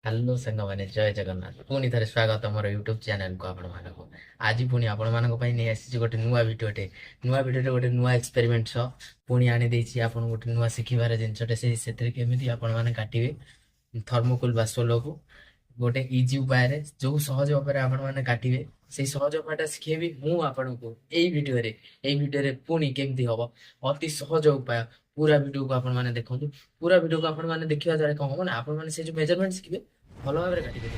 Hello ସାଙ୍ଗମାନେ ଜୟ ଜଗନ୍ନାଥ ପୁଣି ଥରେ ସ୍ୱାଗତ ମୋର ୟୁଟ୍ୟୁବ ଚ୍ୟାନେଲକୁ ଆପଣମାନଙ୍କୁ। ଆଜି ପୁଣି ଆପଣମାନଙ୍କ ପାଇଁ ନେଇ ଆସିଛି ଗୋଟେ ନୂଆ ଭିଡ଼ିଓଟେ ଗୋଟେ ନୂଆ ଏକ୍ସପେରିମେଣ୍ଟ ସହ ପୁଣି ଆଣିଦେଇଛି ଆପଣଙ୍କୁ ଗୋଟେ ନୂଆ ଶିଖିବାର ଜିନିଷଟେ ସେଥିରେ କେମିତି ଆପଣମାନେ କାଟିବେ ଥର୍ମୋକୁଲ ବା ସୋଲକୁ ଗୋଟେ ଇଜି ଉପାୟରେ ଯୋଉ ସହଜ ଉପାୟରେ ଆପଣମାନେ କାଟିବେ ସେଇ ସହଜ ଉପାୟଟା ଶିଖେଇବି ମୁଁ ଆପଣଙ୍କୁ ଏଇ ଭିଡ଼ିଓରେ ପୁଣି କେମିତି ହବ ଅତି ସହଜ ଉପାୟ। ପୁରା ଭିଡ଼ିଓକୁ ଆପଣମାନେ ଦେଖନ୍ତୁ। ପୁରା ଭିଡ଼ିଓକୁ ଆପଣମାନେ ଦେଖିବା ଦ୍ୱାରା କଣ ହବ ନା ଆପଣମାନେ ସେ ଯୋଉ ମେଜରମେଣ୍ଟ ଶିଖିବେ ଭଲ ଭାବରେ କାଟିପାରିବେ।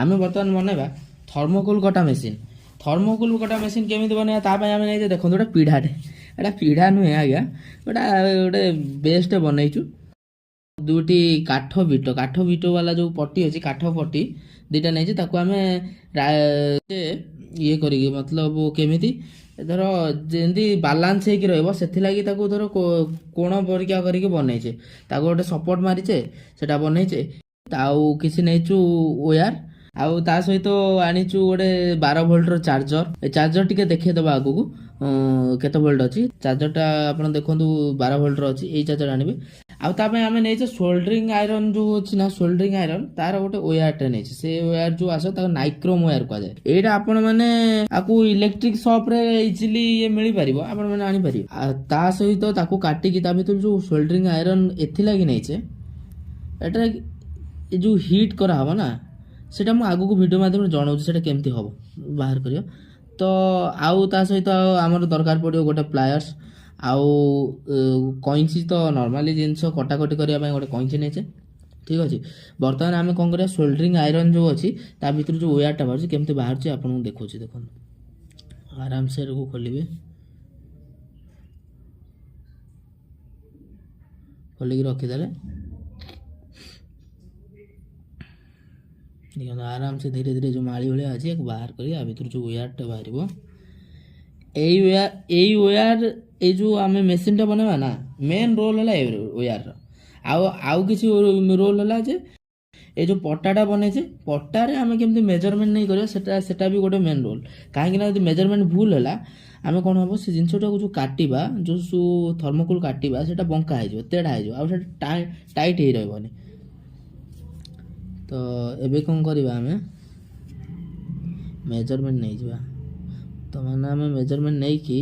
ଆମେ ବର୍ତ୍ତମାନ ବନେଇବା ଥର୍ମୋକୁଲ କଟା ମେସିନ୍। ଥର୍ମୋକୁଲ କଟା ମେସିନ୍ କେମିତି ବନେଇବା ତା ପାଇଁ ଆମେ ନେଇଛେ ଦେଖନ୍ତୁ ଗୋଟେ ପିଢ଼ାଟେ। ଏଇଟା ପିଢ଼ା ନୁହେଁ ଆଜ୍ଞା, ଏଇଟା ଗୋଟେ ବେଷ୍ଟ ବନେଇଛୁ। ଦୁଇଟି କାଠ ବିଟ ବାଲା ଯୋଉ ପଟି ଅଛି, କାଠ ପଟି ଦୁଇଟା ନେଇଛି। ତାକୁ ଆମେ ଇଏ କରିକି ମତଲବ କେମିତି ଧର ଯେମିତି ବାଲାନ୍ସ ହେଇକି ରହିବ ସେଥିଲାଗି ତାକୁ ଧର କୋଣ ପରୀକ୍ଷା କରିକି ବନେଇଛେ। ତାକୁ ଗୋଟେ ସପୋର୍ଟ ମାରିଛେ, ସେଟା ବନେଇଛେ। ଆଉ କିଛି ନେଇଛୁ ୱେୟାର, ଆଉ ତା ସହିତ ଆଣିଛୁ ଗୋଟେ 12 ଭୋଲ୍ଟର ଚାର୍ଜର। ଏ ଚାର୍ଜର ଟିକେ ଦେଖେଇଦବା ଆଗକୁ କେତେ ଭୋଲ୍ଟ ଅଛି। ଚାର୍ଜରଟା ଆପଣ ଦେଖନ୍ତୁ 12 ଭୋଲ୍ଟର ଅଛି। ଏଇ ଚାର୍ଜର ଆଣିବେ। ଆଉ ତା ପାଇଁ ଆମେ ନେଇଛେ ସୋଲ୍ଡରିଂ ଆଇରନ୍ ଯୋଉ ଅଛି ନା, ସୋଲ୍ଡରିଂ ଆଇରନ୍ ତାର ଗୋଟେ ୱେୟାରଟେ ନେଇଛେ। ସେ ୱେୟାର ଯୋଉ ଆସେ ତାକୁ ନାଇକ୍ରୋମ ୱେୟାର କୁହାଯାଏ। ଏଇଟା ଆପଣ ମାନେ ଆକୁ ଇଲେକ୍ଟ୍ରିକ ସପରେ ଇଜିଲି ଇଏ ମିଳିପାରିବ, ଆପଣ ମାନେ ଆଣିପାରିବେ। ଆଉ ତା ସହିତ ତାକୁ କାଟିକି ତା ଭିତରୁ ଯୋଉ ସୋଲ୍ଡରିଂ ଆଇରନ୍ ଏଥିଲାଗି ନେଇଛେ, ଏଟା ଏ ଯୋଉ ହିଟ୍ କରାହବ ନା, ସେଟା ମୁଁ ଆଗକୁ ଭିଡ଼ିଓ ମାଧ୍ୟମରେ ଜଣାଉଛି ସେଟା କେମିତି ହବ ବାହାର କରିବ। ତ ଆଉ ତା ସହିତ ଆମର ଦରକାର ପଡ଼ିବ ଗୋଟେ ପ୍ଲାୟର୍ସ, ଆଉ କଇଁଚି। ତ ନର୍ମାଲି ଜିନିଷ କଟାକଟି କରିବା ପାଇଁ ଗୋଟେ କଇଁଚି ନେଇଛେ, ଠିକ୍ ଅଛି। ବର୍ତ୍ତମାନ ଆମେ କ'ଣ କରିବା, ସୋଲ୍ଡରିଂ ଆଇରନ୍ ଯେଉଁ ଅଛି ତା ଭିତରୁ ଯେଉଁ ୱେୟାରଟା ବାହାରୁଛି କେମିତି ବାହାରୁଛି ଆପଣଙ୍କୁ ଦେଖାଉଛି। ଦେଖନ୍ତୁ ଆରାମସେ ଏଟାକୁ ଖୋଲିବେ, ଖୋଲିକି ରଖିଦେଲେ ଦେଖନ୍ତୁ ଆରାମସେ ଧୀରେ ଧୀରେ ଯେଉଁ ମାଳି ଭଳିଆ ଅଛି ୟାକୁ ବାହାର କରି ଆ ଭିତରୁ ଯେଉଁ ୱେୟାରଟା ବାହାରିବ, ଏଇ ୱେୟାର ଏଇ ଯେଉଁ ଆମେ ମେସିନ୍ଟା ବନେଇବା ନା, ମେନ୍ ରୋଲ୍ ହେଲା ଏ ୱେୟାରର। ଆଉ କିଛି ରୋଲ୍ ହେଲା ଯେ ଏ ଯେଉଁ ପଟାଟା ବନେଇଛେ, ପଟାରେ ଆମେ କେମିତି ମେଜରମେଣ୍ଟ ନେଇ କରିବା ସେଟା ବି ଗୋଟେ ମେନ୍ ରୋଲ୍। କାହିଁକିନା ଯଦି ମେଜରମେଣ୍ଟ ଭୁଲ ହେଲା, ଆମେ କ'ଣ ହେବ, ସେ ଜିନିଷଟାକୁ ଯେଉଁ କାଟିବା, ଯେଉଁ ଥର୍ମୋକୁଲ କାଟିବା, ସେଟା ବଙ୍କା ହେଇଯିବ, ତେଢ଼ା ହେଇଯିବ, ଆଉ ସେଟା ଟାଇଟ୍ ହେଇ ରହିବନି। ତ ଏବେ କ'ଣ କରିବା, ଆମେ ମେଜରମେଣ୍ଟ ନେଇଯିବା। ତ ମାନେ ଆମେ ମେଜରମେଣ୍ଟ ନେଇକି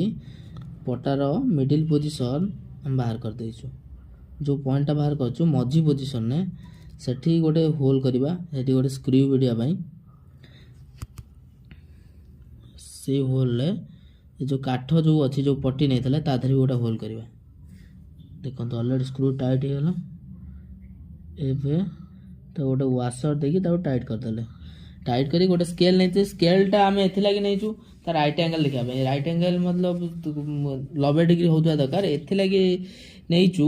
ପଟାର ମିଡ଼ିଲ୍ ପୋଜିସନ୍ ଆମେ ବାହାର କରିଦେଇଛୁ। ଯେଉଁ ପଏଣ୍ଟଟା ବାହାର କରିଛୁ ମଝି ପୋଜିସନ୍ରେ, ସେଠି ଗୋଟେ ହୋଲ୍ କରିବା, ସେଠି ଗୋଟେ ସ୍କ୍ରୁ ଭିଡ଼ିବା ପାଇଁ। ସେଇ ହୋଲ୍ରେ ଏ ଯେଉଁ କାଠ ଯେଉଁ ଅଛି, ଯେଉଁ ପଟି ନେଇଥିଲା ତା ଦେହରେ ବି ଗୋଟେ ହୋଲ୍ କରିବା। ଦେଖନ୍ତୁ ଅଲରେଡ଼ି ସ୍କ୍ରୁ ଟାଇଟ୍ ହେଇଗଲା। ଏବେ ତ ଗୋଟେ ୱାସର ଦେଇକି ତାକୁ ଟାଇଟ୍ କରିଦେଲେ। ଟାଇଟ୍ କରି ଗୋଟେ ସ୍କେଲ୍ ନେଇଛେ। ସ୍କେଲ୍ଟା ଆମେ ଏଥିଲାଗି ନେଇଛୁ ତା ରାଇଟ୍ ଆଙ୍ଗେଲ୍ ଦେଖିବା ପାଇଁ। ରାଇଟ୍ ଆଙ୍ଗେଲ୍ ମତଲବ 90 ଡିଗ୍ରୀ ହେଉଥିବା ଦରକାର। ଏଥିଲାଗି ନେଇଛୁ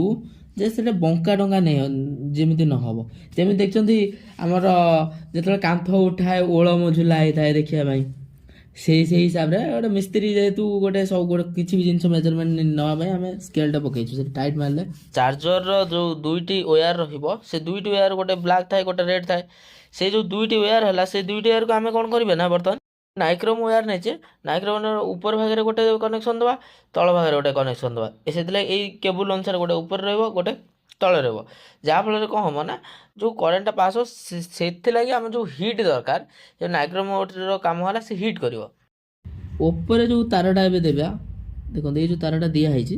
ଯେ ସେଟା ବଙ୍କା ଡଙ୍କା ଯେମିତି ନ ହେବ। ଯେମିତି ଦେଖିଛନ୍ତି ଆମର ଯେତେବେଳେ କାନ୍ଥ ଉଠାଏ ଓଳମ ଝୁଲା ହେଇଥାଏ ଦେଖିବା ପାଇଁ, ସେଇ ହିସାବରେ ଗୋଟେ ମିସ୍ତ୍ରୀ ଯେହେତୁ ଗୋଟେ କିଛି ବି ଜିନିଷ ମେଜରମେଣ୍ଟ ନେବା ପାଇଁ ଆମେ ସ୍କେଲ୍ଟା ପକେଇଛୁ। ସେଠି ଟାଇଟ୍ ମାରିଲେ ଚାର୍ଜରର ଯେଉଁ ଦୁଇଟି ୱେୟାର ରହିବ, ସେ ଦୁଇଟି ୱେୟାର ଗୋଟେ ବ୍ଲାକ୍ ଥାଏ, ଗୋଟେ ରେଡ୍ ଥାଏ। ସେ ଯେଉଁ ଦୁଇଟି ୱେୟାର ହେଲା, ସେ ଦୁଇଟି ୱେୟାରକୁ ଆମେ କ'ଣ କରିବା ନା, ବର୍ତ୍ତମାନ ନାଇକ୍ରୋମ ୱେୟାର ନେଇଛେ। ନାଇକ୍ରୋମ ଉପର ଭାଗରେ ଗୋଟେ କନେକ୍ସନ୍ ଦେବା, ତଳ ଭାଗରେ ଗୋଟେ କନେକ୍ସନ୍ ଦେବା। ସେଥିଲାଗି ଏଇ କେବୁଲ୍ ଅନୁସାରେ ଗୋଟେ ଉପରେ ରହିବ, ଗୋଟେ ତଳେ ରହିବ। ଯାହାଫଳରେ କ'ଣ ହେବ ନା, ଯେଉଁ କରେଣ୍ଟଟା ପାସ୍ ହେବ, ସେଥିଲାଗି ଆମେ ଯେଉଁ ହିଟ୍ ଦରକାର, ଯେ ନାଇକ୍ରୋମ ୱେୟାରର କାମ ହେଲା ସେ ହିଟ୍ କରିବ। ଉପରେ ଯେଉଁ ତାରଟା ଏବେ ଦେବା, ଦେଖନ୍ତୁ ଏଇ ଯେଉଁ ତାରଟା ଦିଆହେଇଛି,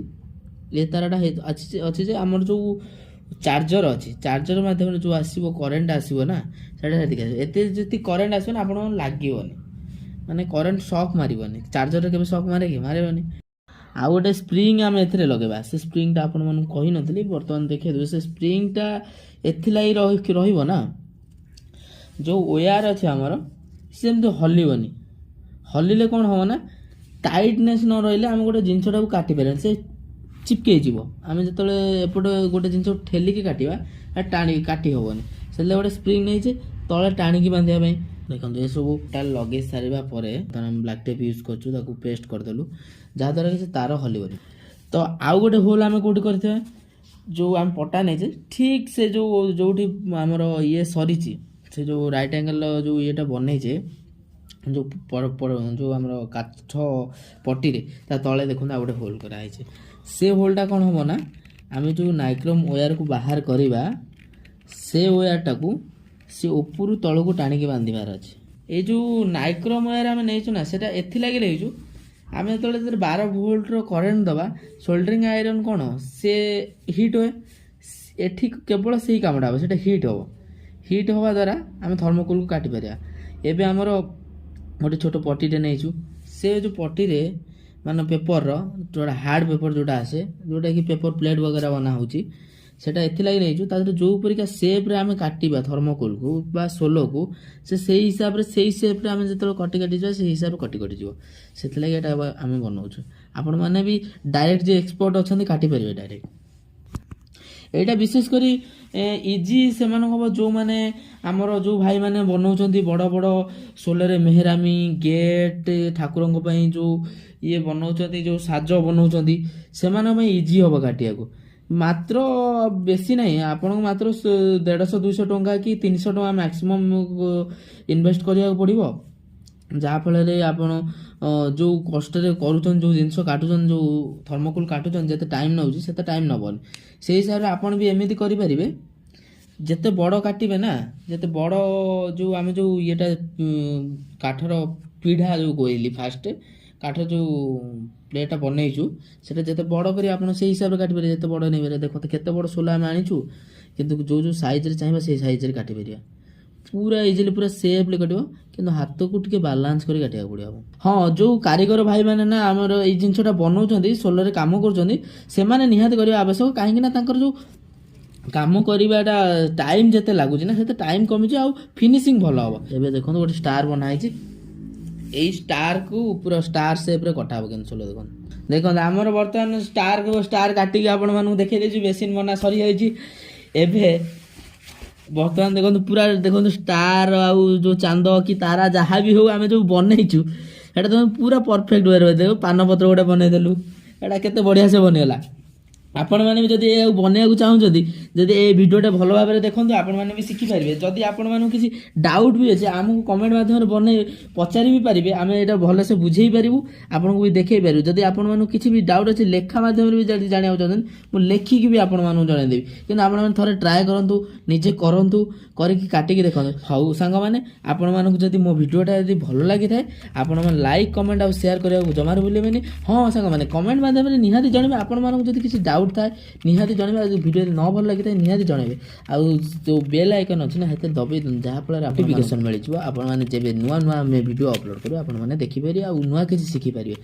ଏ ତାରଟା ଅଛି ଯେ ଆମର ଯେଉଁ ଚାର୍ଜର ଅଛି, ଚାର୍ଜର ମାଧ୍ୟମରେ ଯେଉଁ ଆସିବ କରେଣ୍ଟ ଆସିବ ନା, ସେଇଟା ସେତିକି ଆସିବ। ଏତେ ଯଦି କରେଣ୍ଟ ଆସିବ ନା, ଆପଣଙ୍କୁ ଲାଗିବନି, ମାନେ କରେଣ୍ଟ ସକ୍ ମାରିବନି। ଚାର୍ଜରରେ କେବେ ସକ୍ ମାରେ କି? ମାରିବନି। ଆଉ ଗୋଟେ ସ୍ପ୍ରିଙ୍ଗ ଆମେ ଏଥିରେ ଲଗାଇବା। ସେ ସ୍ପ୍ରିଙ୍ଗଟା ଆପଣମାନଙ୍କୁ କହିନଥିଲି, ବର୍ତ୍ତମାନ ଦେଖେଇଦେବେ। ସେ ସ୍ପ୍ରିଙ୍ଗଟା ଏଥିଲାଗି ରହିବ ନା, ଯେଉଁ ୱେୟାର ଅଛି ଆମର ସେମିତି ହଲିବନି। ହଲିଲେ କ'ଣ ହେବ ନା, ଟାଇଟନେସ୍ ନ ରହିଲେ ଆମେ ଗୋଟେ ଜିନିଷଟାକୁ କାଟିପାରିବାନି, ସେ ଚିପକେଇ ଯିବ। ଆମେ ଯେତେବେଳେ ଏପଟେ ଗୋଟେ ଜିନିଷ ଠେଲିକି କାଟିବା, ଟାଣିକି କାଟି ହେବନି। ସେଥିଲାଗି ଗୋଟେ ସ୍ପ୍ରିଙ୍ଗ ନେଇଛେ ତଳେ ଟାଣିକି ବାନ୍ଧିବା ପାଇଁ। ଦେଖନ୍ତୁ ଏସବୁଟା ଲଗେଇ ସାରିବା ପରେ ଆମେ ବ୍ଲାକ୍ ଟେପ୍ ୟୁଜ୍ କରୁଛୁ, ତାକୁ ପେଷ୍ଟ କରିଦେଲୁ, ଯାହାଦ୍ୱାରା କି ସେ ତାର ହଲିବନି। ତ ଆଉ ଗୋଟେ ହୋଲ୍ ଆମେ କେଉଁଠି କରିଥିବା, ଯେଉଁ ଆମେ ପଟା ନେଇଛେ ଠିକ୍ ସେ ଯେଉଁଠି ଆମର ଇଏ ସରିଛି, से जो राइट एंगल जो ये बनईचे जो जो आम काठ पट्टी ता तले देखो गोटे होल कराई से होलटा कौन हम ना आम जो नाइक्रोम वायर को बाहर करवा से वायरटा को सी उपरू तल को टाणिकी बांधार अच्छे ये जो नाइक्रोम वायर आम नहीं ना सेटा एथि लगे नहीं आम जो 12 वोल्ट करेन्ट दबा सोल्डरिंग आयरन कौन से हिट हुए एठी केवल से ही कामटा हम से हिट हवा द्वारा आम थर्मोकोल को काटी पार एवं आमर गोटे छोट पट्टीटे नहीं से जो पट्टी मान पेपर जोड़ा हार्ड पेपर जोटा आसे जोटा कि पेपर प्लेट वगैरह बना होची सेटा एथिलागि नहीं जो परिका सेप्रे आम काटिबा थर्मोकोल को बा सोलो को से हिसाब रे सेई सेप्रे आम जो कटी कटी जा से हिसाब कटी कटी जीव से आम बनाऊँ आपण मैंने भी डायरेक्ट जो एक्सपर्ट अच्छा काटी पारे डायरेक्ट एटा विशेषकर इजी से जो मैंने आमर जो भाई मैंने बनाऊँ बड़ बड़ सोलर मेहरामी गेट ठाकुर जो ये बनाऊँ जो साज बनाऊँ से इजी हम काटिया को मात्र बेसी नहीं आपन को मात्र 150-200 टंका कि 300 टंका मैक्सिमम इन्वेस्ट करिया पड़िबो जहाँ फल आपन जो कष्ट करुचन जो जिनस काटुचन जो थर्मोकोल काटुचन जिते टाइम नौ से टाइम नबन से हिसाब से आपन भी एमती करें जिते बड़ काटे ना जिते बड़ जो आम जो येटा काठर पीढ़ा जो कहली फास्ट काठ जो प्लेटा बनईचु से जिते बड़ कर आप हिसाब से काटिपारे जिते बड़ नहीं पारे देखते केते बड़ सोला आम आनीचु किंतु जो जो साइज चाहिए से साइज रे काटी पारिया पूरा इजिली पूरा सेफली कटो किंतु हाथ को टिके बालांस कर काटिया पड़ो हाँ जो कारीगर भाई मैंने ना आमर ये जिनसा बनाऊँ सोलर काम कर निहाती करवा आवश्यक कहीं जो काम करवाटा टाइम जिते लगुच ना से टाइम कमी आ फिनिशिंग भल हम एवं देखो गोटे स्टार बनाई यही स्टार को पूरा स्टार सेप रे कटा के सोलो देखो आमर बर्तमान स्टार को स्टार काटिक आपण देखी देছি मेसीन बना सरी जाइए एवं बर्तमान देखो पूरा देखो स्टार आउ जो चांद कि तारा जहाँ भी हो आम जो बनईचु एटा तुम पूरा परफेक्ट वे देखो पान पत्र गोटे बनईदेलु एटा केते बढ़िया से बनेगला आपण मैंने भी जब बनवाक चाहते जदि ये भिडियोटा भल भाव में देखो आपण मैंने भी शिखिपारे जदि आपण मानू किसी डाउट भी अच्छे आमको कमेंट माध्यम बन पचारि भी पारे आम यहाँ भल से बुझे पारू आपन को भी देखे पारू जदि आपण मानू किसी भी डाउट अच्छे लेखा माध्यम भी जाना चाहते मुझे लेखिकी भी आपण मानू जनईदेवी कि आपण थे ट्राए करूँ निजे करूँ करके काटिकी देखो हाउ सांग मैंने आपण मानू जदि मो भिडियोटा यदि भल लगी था आपण मैंने लाइक कमेंट और शेयर करने जमार भूलें हाँ सांग मैंने कमेंट माध्यम निहाती जनइबे आपण मानू जदि किसी डाउट थाए निहाती जनइबे भिडियो न भल लगी था निहाती जनइबे आउ जो बेल आइकन अच्छी ना हेते दबे जहाँफल नोटिफिकेशन मिल जाए आपण मैंने जब नुआ नुआ भिडियो अपलोड करूँ आपण मैंने देखिपारे आ नुआ किसी शिखिपारे।